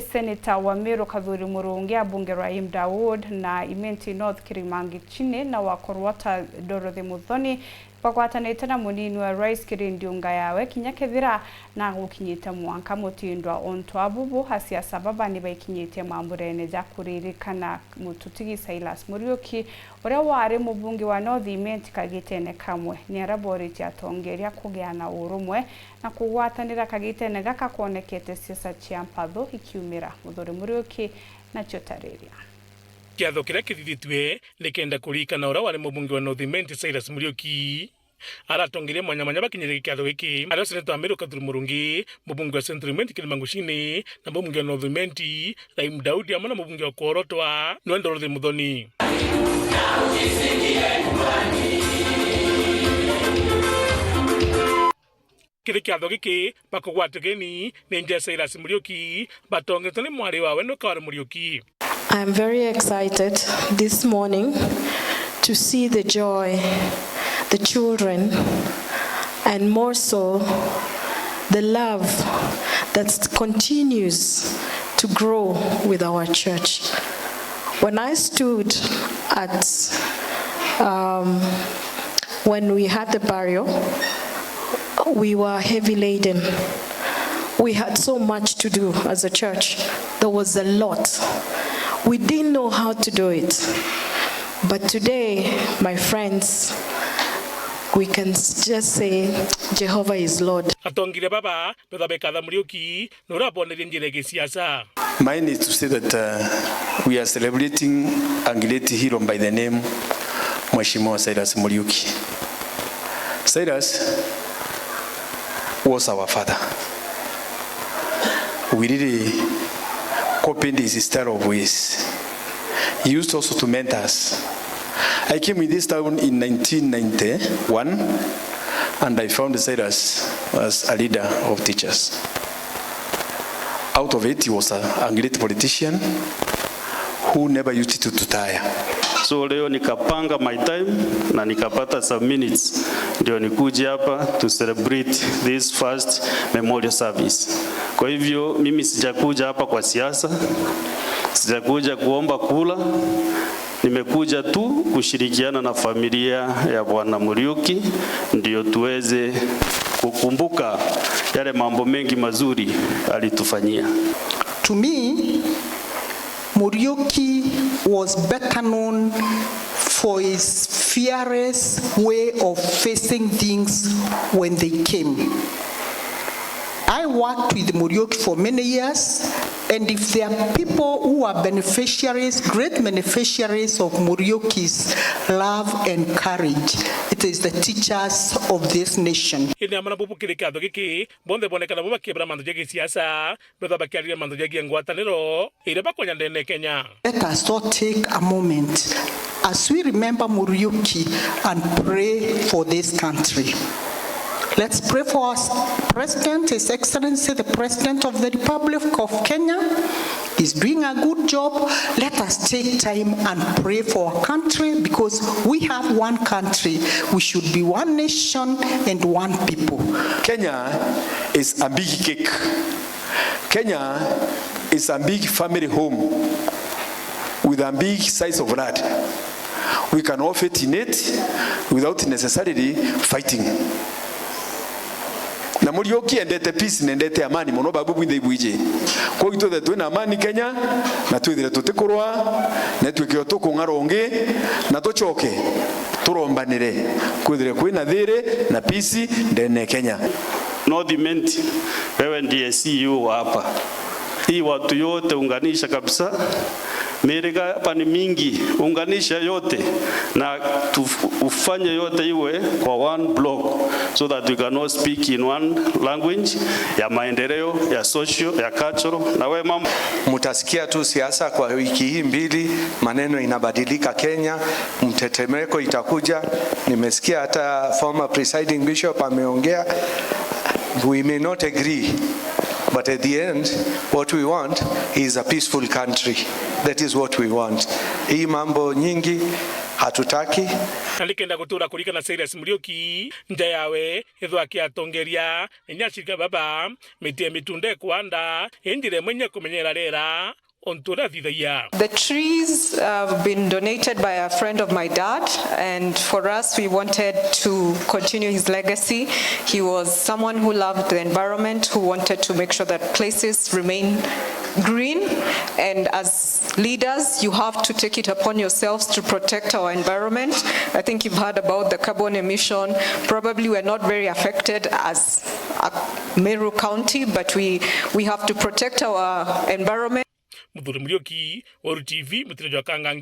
Seneta wa Meru KATHURI Murungi, Abunge RAHIM Daud na Imenti North KIRIMA chini na wakorwata DOROTHY bagwatanite na munini wa Rais Kirindiunga yawe kinyakethira na gukinyite MWANKA MUTINDWA onto abubu hasia sababa NIBAKINYITE MAMBURENE ja KURIRIKANA mututigi Silas Muriuki ore wari mubungi wa North Imenti kagitene kamwe ni araboriti ATONGERIA kugiana urumwe na kugwatanira kagitene gakakonekete siasa chiampatho ikiumira muthuri Muriuki na chotareria kiatho kiria kithithitwe nikenda kurikana ora wari mubungi wa North Imenti Silas Muriuki aratongeria mwanya bakinyire kiatho giki ario seneta wa Meru KATHURI Murungi mubungi wa Central Imenti KIRIMA na mubungi wa North Imenti RAHIM Daud amwe na mubungi wa Korotwa no Dorothy Muthoni kiri kiatho giki bakugwatigeni ni Silas Muriuki batongetwe ni mwari wawe no kawari Muriuki. I am very excited this morning to see the joy, the children, and more so, the love that continues to grow with our church. When I stood at, when we had the burial, we were heavy laden. We had so much to do as a church. There was a lot. We didn't know how to do it. But today, my friends, we can just say, Jehovah is Lord. Mine is to say that we are celebrating Angileti hero by the name Mheshimiwa Silas Muriuki. Silas was our father. We really copied his style of ways. He used also to mentor us. I came in this town in 1991 and I found Silas as a leader of teachers. Out of it, he was a great politician who never used to tire. So leo nikapanga my time na nikapata some minutes ndio nikuje hapa to celebrate this first memorial service. Kwa hivyo mimi sijakuja hapa kwa siasa, sijakuja kuomba kula, nimekuja tu kushirikiana na familia ya Bwana Muriuki ndio tuweze kukumbuka yale mambo mengi mazuri alitufanyia. To me, Muriuki was better known for his fearless way of facing things when they came. I worked with Muriuki for many years, and if there are people who are beneficiaries, great beneficiaries of Muriuki's love and courage, it is the teachers of this nation. Let us all take a moment as we remember Muriuki and pray for this country. Let's pray for our President, His Excellency, the President of the Republic of Kenya. He's doing a good job. Let us take time and pray for our country because we have one country. We should be one nation and one people. Kenya is a big cake. Kenya is a big family home with a big size of blood. We can all fit in it without necessarily fighting. Na Muriuki endete peace nendete amani muno babu bwinde ibwije ko gitothe twina amani Kenya na twithire tutikurwa na twikio tukungaronge na tuchoke turombanire kwithire kwina thire na peace ndene Kenya. North Imenti wewe ndiye CEO hapa. Hii watu yote unganisha kabisa. Mereka hapa ni mingi, unganisha yote na ufanye yote iwe kwa one block so that we can all speak in one language ya maendeleo, ya social, ya cultural. Na wewe mama mutasikia tu siasa kwa wiki hii mbili, maneno inabadilika Kenya, mtetemeko itakuja. Nimesikia hata former presiding bishop ameongea. We may not agree, but at the end, what we want is a peaceful country. That is what we want. Hii mambo nyingi hatutaki. Alikenda gutura kurikana Silas Muriuki nja yawe ithwa kia atongeria inyashika baba mitie mitunde kwanda indire mwenye kumenyera rera. The trees have been donated by a friend of my dad, and for us, we wanted to continue his legacy. He was someone who loved the environment, who wanted to make sure that places remain green, and as leaders, you have to take it upon yourselves to protect our environment. I think you've heard about the carbon emission. Probably we're not very affected as a Meru County, but we have to protect our environment. Muriuki, Oru TV, Mutinwa Kangangi.